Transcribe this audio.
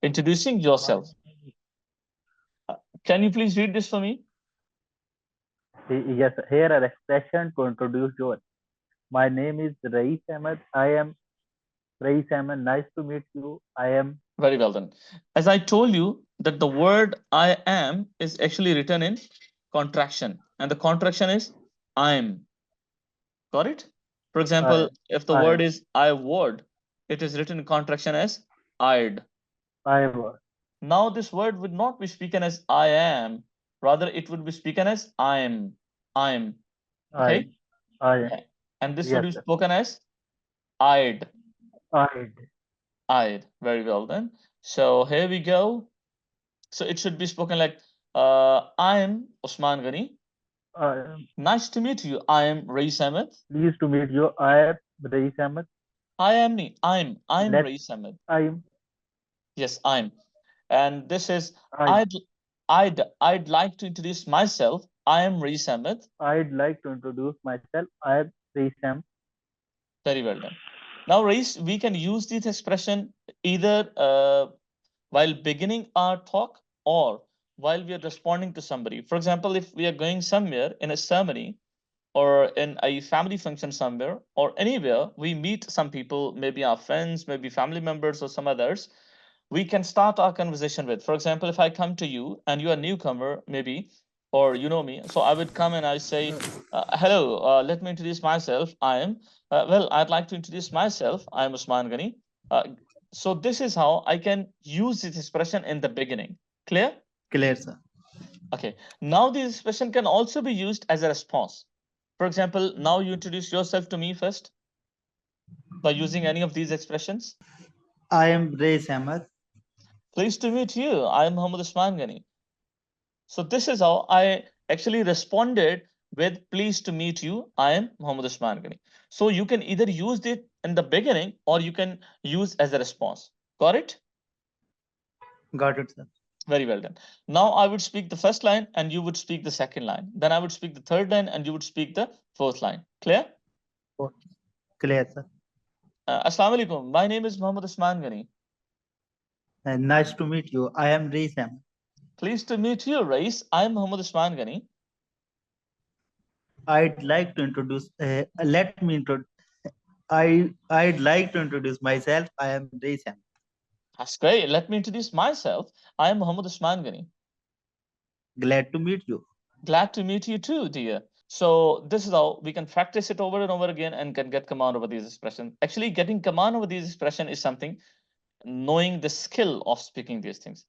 Introducing yourself. Can you please read this for me? Yes, here are expression to introduce you. My name is Rais Ahmed. I am Rais Ahmed. Nice to meet you. I am. Very well done. As I told you that the word I am is actually written in contraction, and the contraction is I'm. Got it? For I. example, if the I. word is I would, it is written in contraction as I'd. I was. Now this word would not be spoken as I am, rather it would be spoken as I'm. I. Okay? I. And this would Yes, be sir. spoken as I'd. I. I'd. Very well then. So here we go. So it should be spoken like I'm Usman Ghani. I am. Nice to meet you. I am Rais Ahmed. Pleased to meet you. I am Rais Ahmed. I am me. I'm Let. Rais Ahmed. I am. Yes, I'm. And this is I. I'd I'd like to introduce myself. I am Rais Ahmed. I'd like to introduce myself. I am Rais Ahmed. Very well done. Now, Rais, we can use this expression either while beginning our talk or while we are responding to somebody. For example, if we are going somewhere in a ceremony or in a family function somewhere or anywhere, we meet some people, maybe our friends, maybe family members or some others, we can start our conversation with. For example, if I come to you and you're a newcomer, maybe, or you know me, so I would come and I say, hello, let me introduce myself. I am, well, I'd like to introduce myself. I am Usman Ghani. Uh, so this is how I can use this expression in the beginning. Clear? Clear, sir. Okay. Now this expression can also be used as a response. For example, now you introduce yourself to me first by using any of these expressions. I am Rais Ahmed. Pleased to meet you. I am Muhammad Usman Ghani. So this is how I actually responded with pleased to meet you. I am Muhammad Usman Ghani. So you can either use it in the beginning or you can use as a response. Got it? Got it, sir. Very well done. Now I would speak the first line and you would speak the second line. Then I would speak the third line and you would speak the fourth line. Clear? Okay. Clear, sir. Assalamu alaikum. My name is Muhammad Usman Ghani. And nice to meet you. I am Rais Ahmed. Pleased to meet you, Rais. I am Muhammad Usman Ghani. I'd like to introduce. Let me introduce. I'd like to introduce myself. I am Rais Ahmed. That's great. Let me introduce myself. I am Muhammad Usman Ghani. Glad to meet you. Glad to meet you too, dear. So this is how we can practice it over and over again and can get command over these expressions. Actually, getting command over these expressions is something, knowing the skill of speaking these things.